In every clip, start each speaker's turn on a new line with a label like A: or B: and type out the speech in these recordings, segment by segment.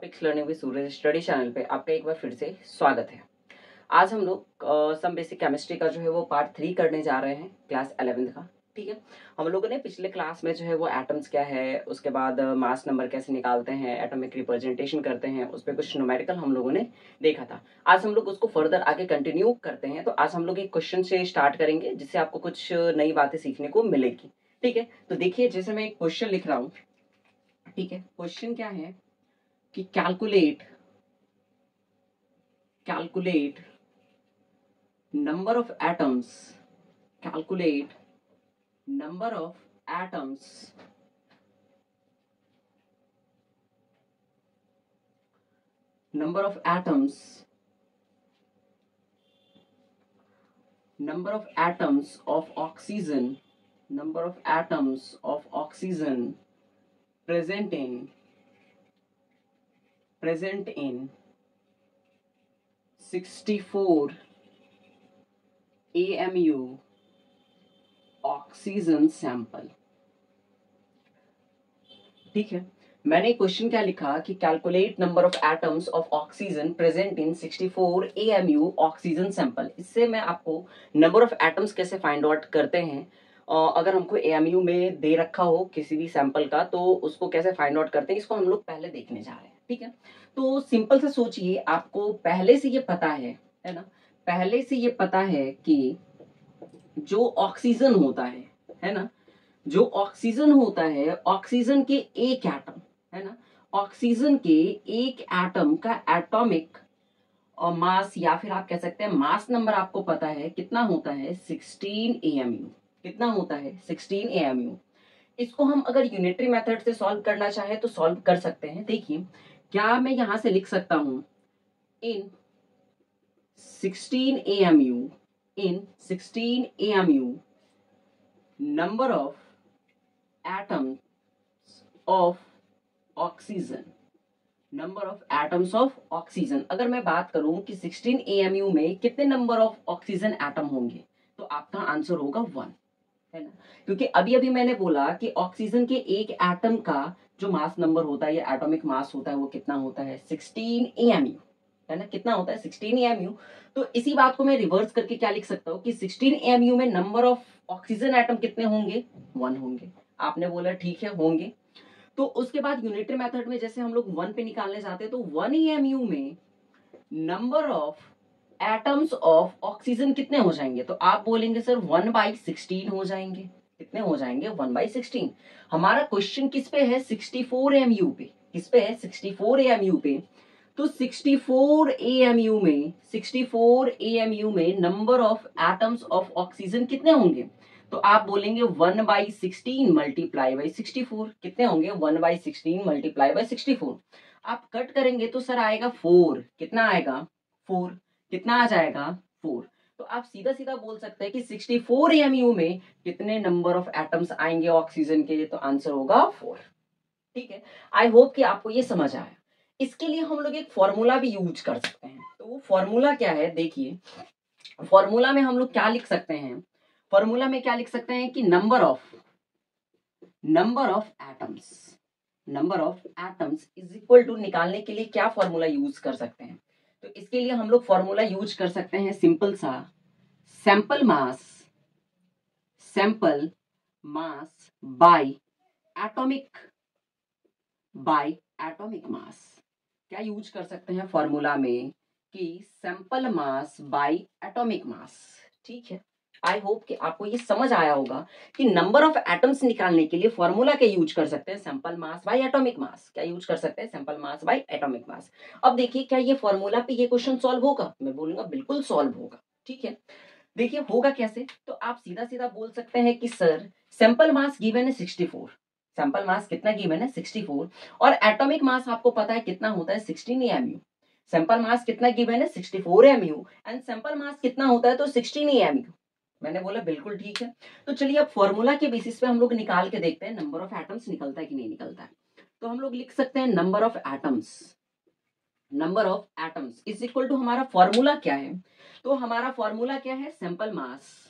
A: Topics learning with Suraj study channel पे आपका एक बार फिर से स्वागत है। आज हम लोग सम बेसिक केमिस्ट्री का जो है वो पार्ट 3 करने जा रहे हैं क्लास 11th का। ठीक है, हम लोगों ने पिछले क्लास में जो है वो एटम्स क्या है, उसके बाद मास नंबर कैसे निकालते हैं, एटॉमिक रिप्रेजेंटेशन करते हैं, उस पर कुछ न्यूमेरिकल हम लोगों ने देखा था। आज हम लोग उसको फर्दर आगे कंटिन्यू करते हैं। तो आज हम लोग एक क्वेश्चन से स्टार्ट करेंगे जिससे आपको कुछ नई बातें सीखने को मिलेगी। ठीक है, तो देखिए जैसे मैं एक क्वेश्चन लिख रहा हूँ। ठीक है, क्वेश्चन क्या है कि calculate number of atoms calculate number of atoms number of atoms number of atoms of oxygen number of atoms of oxygen present in 64 AMU oxygen sample. ठीक है, मैंने क्वेश्चन क्या लिखा कि calculate number of atoms of oxygen present in 64 AMU oxygen sample. इससे मैं आपको number of atoms कैसे फाइंड आउट करते हैं, अगर हमको AMU में दे रखा हो किसी भी सैंपल का तो उसको कैसे फाइंड आउट करते हैं, इसको हम लोग पहले देखने जा रहे हैं। ठीक है, तो सिंपल से सोचिए, आपको पहले से ये पता है ना, पहले से ये पता है कि जो ऑक्सीजन होता है ना, जो ऑक्सीजन होता है, ऑक्सीजन के एक एटम है ना, ऑक्सीजन के एक एटम का एटॉमिक और मास या फिर आप कह सकते हैं मास नंबर आपको पता है कितना होता है, 16 AMU। कितना होता है, 16 AMU। इसको हम अगर यूनिटरी मेथड से सॉल्व करना चाहे तो सॉल्व कर सकते हैं। देखिए क्या मैं यहां से लिख सकता हूं, इन 16 AMU number of atoms of oxygen number of atoms of oxygen. अगर मैं बात करूं कि 16 AMU में कितने नंबर ऑफ ऑक्सीजन एटम होंगे तो आपका आंसर होगा 1, है ना, क्योंकि अभी अभी मैंने बोला कि ऑक्सीजन के एक एटम का जो मास नंबर होता है या एटॉमिक मास होता है वो कितना होता है, 16 AMU, है ना, कितना होता है 16 AMU। तो इसी बात को मैं रिवर्स करके क्या लिख सकता हूँ कि 16 AMU में नंबर ऑफ ऑक्सीजन एटम कितने होंगे, 1 होंगे। आपने बोला ठीक है होंगे। तो उसके बाद यूनिटरी मेथड में जैसे हम लोग 1 पे निकालने जाते हैं तो 1 AMU में number of atoms of oxygen कितने हो जाएंगे, तो आप बोलेंगे सर 1/16 हो जाएंगे। कितने हो जाएंगे, 1/16। हमारा क्वेश्चन किस पे है, 64 AMU पे। किस पे है, 64 AMU पे। तो 64 AMU में number of atoms of oxygen कितने होंगे, तो आप बोलेंगे 1/16 मल्टीप्लाई बाई 64। कितने होंगे, 1/16 मल्टीप्लाई बाई 64। आप कट करेंगे तो सर आएगा 4। कितना आएगा, 4। कितना आ जाएगा, 4। तो आप सीधा सीधा बोल सकते हैं कि 64 AMU में कितने नंबर ऑफ एटम्स आएंगे ऑक्सीजन के, तो आंसर होगा 4। ठीक है, आई होप कि आपको ये समझ आया। इसके लिए हम लोग एक फॉर्मूला भी यूज कर सकते हैं। तो वो फॉर्मूला क्या है, देखिए फॉर्मूला में हम लोग क्या लिख सकते हैं, फॉर्मूला में क्या लिख सकते हैं कि number of atoms is equal to, निकालने के लिए क्या फॉर्मूला यूज कर सकते हैं, तो इसके लिए हम लोग फॉर्मूला यूज कर सकते हैं सिंपल सा, sample mass by atomic mass. क्या यूज कर सकते हैं फॉर्मूला में कि सैंपल मास बाय एटॉमिक मास। ठीक है, आई होप कि आपको ये समझ आया होगा कि नंबर ऑफ एटम्स निकालने के लिए फॉर्मूला क्या यूज कर सकते हैं, sample mass by atomic mass. क्या यूज कर सकते हैं, सैंपल मास बाय एटॉमिक मास। अब देखिए क्या ये फॉर्मूला पे ये क्वेश्चन सॉल्व होगा, मैं बोलूंगा बिल्कुल सॉल्व होगा। ठीक है, देखिए होगा कैसे, तो आप सीधा सीधा बोल सकते हैं कि सर सैंपल मास गिवन है 64। सैंपल मास कितना गिवन है, 64। और एटॉमिक मास आपको पता है कितना होता है, 16 AMU। सैंपल मास कितना गिवन है, 64 AMU एंड सैंपल मास कितना होता है, तो 16 AMU। मैंने बोला बिल्कुल ठीक है। तो चलिए अब फॉर्मूला के बेसिस पे हम लोग निकाल के देखते हैं नंबर ऑफ एटम्स निकलता है कि नहीं निकलता है। तो हम लोग लिख सकते हैं number of atoms is equal to, हमारा फॉर्मूला क्या है, तो हमारा फॉर्मूला क्या है, sample mass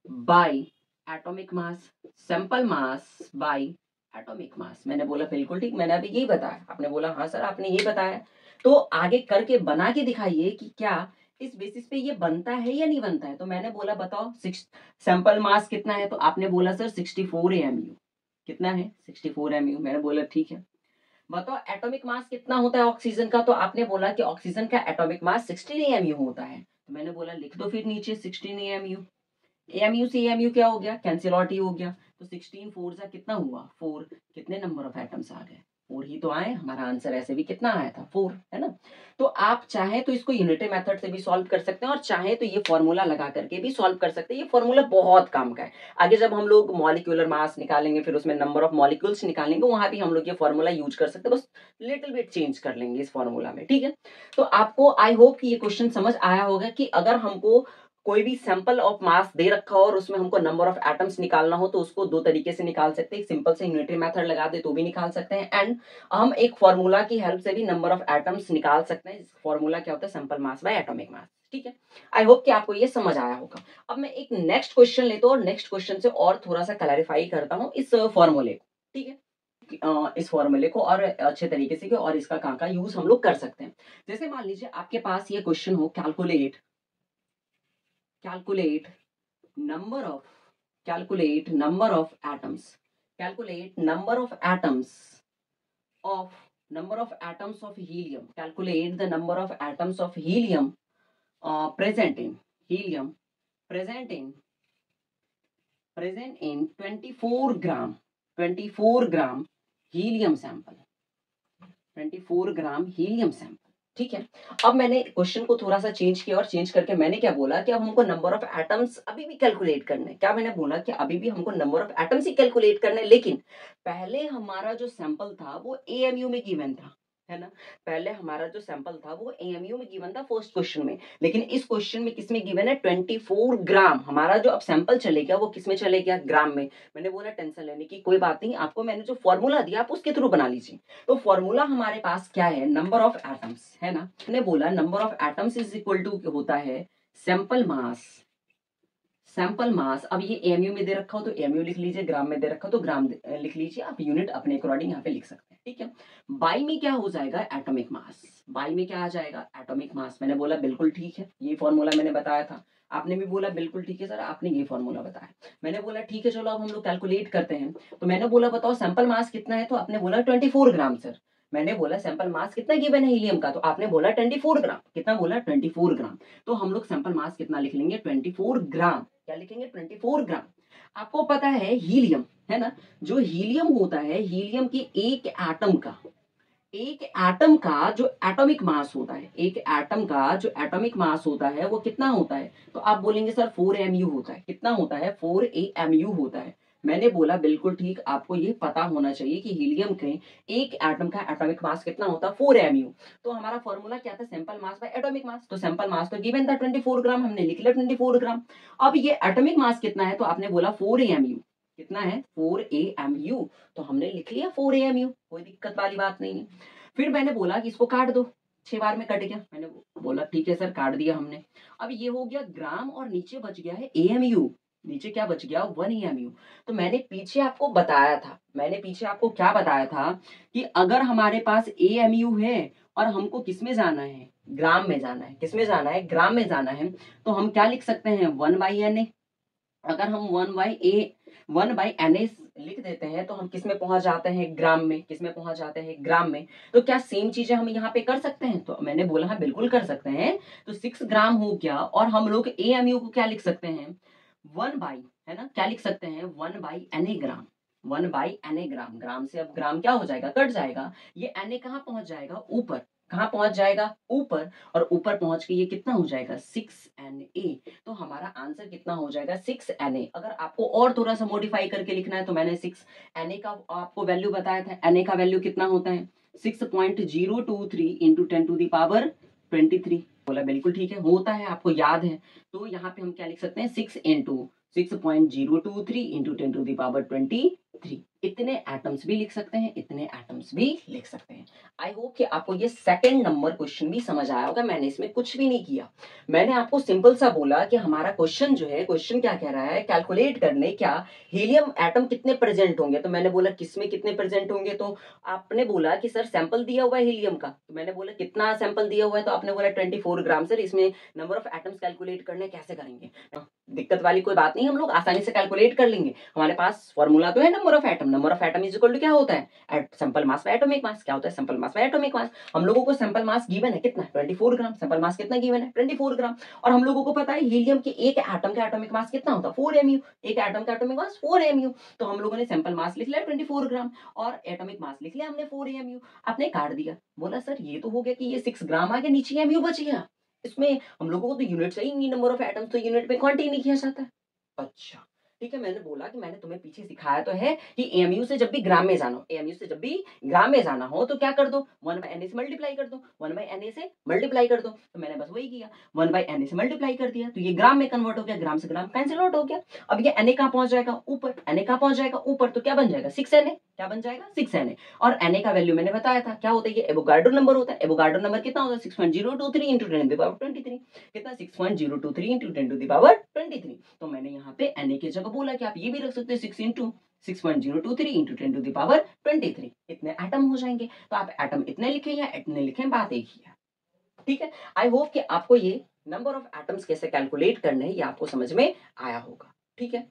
A: by atomic mass. Sample mass by atomic mass. मैंने बोला बिल्कुल ठीक, मैंने अभी यही बताया। आपने बोला हाँ सर आपने ये बताया, तो आगे करके बना के दिखाइए कि क्या इस बेसिस पे ये बनता है या नहीं बनता है। तो मैंने बोला बताओ सैंपल मास कितना है, तो आपने बोला सर 64 AMU। कितना है? 64 AMU। मैंने बोला ठीक है। बताओ एटॉमिक मास कितना होता है ऑक्सीजन का, तो आपने बोला कि ऑक्सीजन का एटॉमिक मास 16 AMU होता है। तो मैंने बोला लिख दो फिर नीचे 16 AMU। AMU से AMU क्या हो गया? कैंसिल आउट ही हो गया। तो 16 4 जा कितना हुआ? 4। कितने नंबर ऑफ एटम्स आ गए? 4 ही तो आए। हमारा आंसर ऐसे भी कितना आया था? 4, है ना। तो आप चाहे तो इसको यूनिटरी मेथड से भी सॉल्व कर सकते हैं और चाहे तो ये फॉर्मूला लगा करके भी सॉल्व कर सकते हैं। ये फॉर्मूला बहुत काम का है। आगे जब हम लोग मॉलिक्यूलर मास निकालेंगे, फिर उसमें नंबर ऑफ मॉलिक्यूल्स निकालेंगे, वहां भी हम लोग ये फॉर्मूला यूज कर सकते हैं। बस लिटिल बिट चेंज कर लेंगे इस फॉर्मूला में, ठीक है। तो आपको आई होप कि ये क्वेश्चन समझ आया होगा कि अगर हमको कोई भी सैंपल ऑफ मास दे रखा हो और उसमें हमको नंबर ऑफ एटम्स निकालना हो, तो उसको दो तरीके से निकाल सकते हैं। सिंपल से यूनिटरी मेथड लगा दे तो भी निकाल सकते हैं, एंड हम एक फॉर्मूला की हेल्प से भी नंबर ऑफ एटम्स निकाल सकते हैं। फॉर्मूला क्या होता है? सैंपल मास बाय एटॉमिक मास, ठीक है। आई होप कि आपको ये समझ आया होगा। अब मैं एक नेक्स्ट क्वेश्चन लेता हूँ और नेक्स्ट क्वेश्चन से और थोड़ा सा क्लैरिफाई करता हूँ इस फॉर्मूले को, ठीक है। इस फॉर्मूले को और अच्छे तरीके से और इसका कहाँ का यूज हम लोग कर सकते हैं। जैसे मान लीजिए आपके पास ये क्वेश्चन हो, calculate number of calculate number of atoms calculate number of atoms of helium. Calculate the number of atoms of helium present in 24 gram helium sample, 24 gram helium sample, ठीक है। अब मैंने क्वेश्चन को थोड़ा सा चेंज किया और चेंज करके मैंने क्या बोला कि अब हमको नंबर ऑफ एटम्स अभी भी कैलकुलेट करने। क्या मैंने बोला कि अभी भी हमको number of atoms he calculate करने, लेकिन पहले हमारा जो सैंपल था वो एएमयू में गिवन था, है ना। पहले हमारा जो सैंपल था वो एएमयू में गिवन था फर्स्ट क्वेश्चन में, लेकिन इस क्वेश्चन में किसमें गिवन है? 24 ग्राम। हमारा जो अब सैंपल चले गया वो किसमें चले गया? ग्राम में। मैंने बोला टेंशन लेने की कोई बात नहीं, आपको मैंने जो फॉर्मूला दिया आप उसके थ्रू बना लीजिए। तो फॉर्मूला हमारे पास क्या है? नंबर ऑफ एटम्स, है ना। मैंने बोला number of atoms is equal to होता है सैंपल मास। अब ये एमयू में दे रखा हो तो एमयू लिख लीजिए, ग्राम में दे रखा हो तो ग्राम लिख लीजिए। आप यूनिट अपने अकॉर्डिंग यहाँ पे लिख सकते हैं, ठीक है। बाई में क्या हो जाएगा? Atomic mass. बाई में क्या आ जाएगा? Atomic mass. मैंने बोला बिल्कुल ठीक है, ये फॉर्मूला मैंने बताया था। आपने भी बोला बिल्कुल ठीक है सर, आपने ये फॉर्मूला बताया। मैंने बोला ठीक है चलो अब हम लोग कैलकुलेट करते हैं। तो मैंने बोला बताओ सैंपल मास कितना है, तो आपने बोला 24 ग्राम सर। मैंने बोला सैंपल मास कितना गिवन है हीलियम का, तो आपने बोला 24 ग्राम। कितना बोला? 24 ग्राम। तो हम लोग सैंपल मास कितना लिख लेंगे? 24 ग्राम। क्या लिखेंगे? 24 ग्राम। आपको पता है हीलियम, है ना, जो हीलियम होता है, हीलियम की एक एटम का जो एटॉमिक मास होता है, एक एटम का जो एटॉमिक मास होता है वो कितना होता है? तो आप बोलेंगे सर 4 AMU होता है। कितना होता है? 4 AMU होता है। मैंने बोला बिल्कुल ठीक, आपको ये पता होना चाहिए कि हीलियम के एक एटम का एटॉमिक मास कितना होता है? 4 AMU। तो हमारा फॉर्मूला क्या था? सिंपल मास बाय एटॉमिक मास। तो सिंपल मास तो गिवन था 24 ग्राम, हमने लिख लिया 24 ग्राम। अब ये एटॉमिक मास कितना है? तो आपने बोला 4 AMU। कितना है? 4 AMU। तो हमने लिख लिया 4 AMU, कोई दिक्कत वाली बात नहीं है। फिर मैंने बोला कि इसको काट दो, 6 बार में कट गया। मैंने बोला ठीक है सर, काट दिया हमने। अब ये हो गया ग्राम और नीचे बच गया है AMU। नीचे क्या बच गया? 1 AMU। तो मैंने पीछे आपको बताया था, क्या बताया था कि अगर हमारे पास AMU है और हमको किस में जाना है? ग्राम में जाना है। किस में जाना है? ग्राम में जाना है। तो हम क्या लिख सकते हैं? 1/Na। अगर हम 1/Na लिख देते हैं तो हम किस में पहुंच जाते हैं? ग्राम में। किस में पहुंच जाते हैं? ग्राम में। तो क्या सेम चीजें हम यहाँ पे कर सकते हैं? तो मैंने बोला हाँ बिल्कुल कर सकते हैं। तो 6 ग्राम हो गया और हम लोग AMU को क्या लिख सकते हैं? 1 बाई, है ना, क्या लिख सकते हैं? 1/Na ग्राम। 1/Na ग्राम। ग्राम से अब ग्राम क्या हो जाएगा? कट जाएगा। ये Na कहाँ पहुंच जाएगा? ऊपर। कहाँ पहुंच जाएगा? ऊपर। और ऊपर पहुंच के ये कितना हो जाएगा? 6Na। तो हमारा आंसर कितना हो जाएगा? 6Na। अगर आपको और थोड़ा सा मॉडिफाई करके लिखना है तो मैंने 6Na का आपको वैल्यू बताया था। Na का वैल्यू कितना होता है? 6.023 इंटू 10⁻23। बोला बिल्कुल ठीक है, होता है, आपको याद है। तो यहाँ पे हम क्या लिख सकते हैं? 6 इंटू 6.023 इंटू 10⁻23। 3। इतने एटम्स भी लिख सकते हैं, इतने एटम्स भी लिख सकते हैं। आई होप कि आपको ये सेकंड नंबर क्वेश्चन भी समझ आया होगा। मैंने इसमें कुछ भी नहीं किया, मैंने आपको सिंपल सा बोला कि हमारा क्वेश्चन जो है, क्वेश्चन क्या कह रहा है, कैलकुलेट करने क्या हीलियम एटम कितने प्रेजेंट होंगे। तो मैंने बोला किसमें कितने प्रेजेंट होंगे, तो आपने बोला कि सर सैंपल दिया हुआ है हीलियम का, तो मैंने बोला कितना सैंपल दिया हुआ है, तो आपने बोला 24 ग्राम। सर इसमें नंबर ऑफ एटम्स कैलकुलेट करने कैसे करेंगे? दिक्कत वाली कोई बात नहीं, हम लोग आसानी से कैलकुलेट कर लेंगे। हमारे पास फॉर्मूला तो है number of atom. Number of atom is equal to क्या होता है, sample mass by atomic mass. क्या होता है, sample mass by atomic mass. हम लोगों को सैंपल मास गिवन है कितना, 24 ग्राम। सैंपल मास कितना गिवन है, 24 ग्राम। और हम लोगों को पता है हीलियम के एक एटम का एटॉमिक मास कितना होता है, 4 mu। एक एटम का एटॉमिक मास 4 mu। तो हम लोगों ने सैंपल मास लिख लिया 24 ग्राम और एटॉमिक मास लिख लिया हमने 4 mu। आपने काट दिया, बोला सर ये तो हो गया कि ये 6 ग्राम आ गया, नीचे mu बच गया। इसमें हम लोगों को तो यूनिट सही नहीं, नंबर ऑफ एटम्स तो यूनिट में क्वांटिटी नहीं किया जाता है। अच्छा ठीक है, मैंने बोला कि मैंने तुम्हें पीछे सिखाया तो है कि एमयू से जब भी ग्राम में जाना हो, एमयू से जब भी ग्राम में जाना हो तो क्या कर दो, 1/Na से मल्टीप्लाई कर दो, 1/Na से मल्टीप्लाई कर दो। तो मैंने बस वही किया, 1/Na से मल्टीप्लाई कर दिया, तो ये ग्राम में कन्वर्ट हो गया, ग्राम से ग्राम कैंसिल आउट हो गया। अब ये Na कहां पहुंच जाएगा, ऊपर। Na कहां पहुंच जाएगा, ऊपर, तो क्या बन जाएगा 6Na। क्या बन जाएगा 6Na। और Na का वैल्यू मैंने बताया था क्या होता है, ये एवोगाड्रो नंबर होता है। एवोगाड्रो नंबर कितना होता है, 6.023 इंटू 10⁻23। कितना, 6.023 इंटू 10⁻23। तो मैंने यहाँ पे Na की जगह बोला कि आप ये भी रख सकते हैं 6 इंटू 6.023 इंटू 10⁻23। इतने एटम हो जाएंगे। तो आप एटम इतने लिखें या इतने लिखें, बात एक ही है। ठीक है, आई होप कि आपको ये नंबर ऑफ एटम्स कैसे कैलकुलेट करने हैं ये आपको समझ में आया होगा। ठीक है।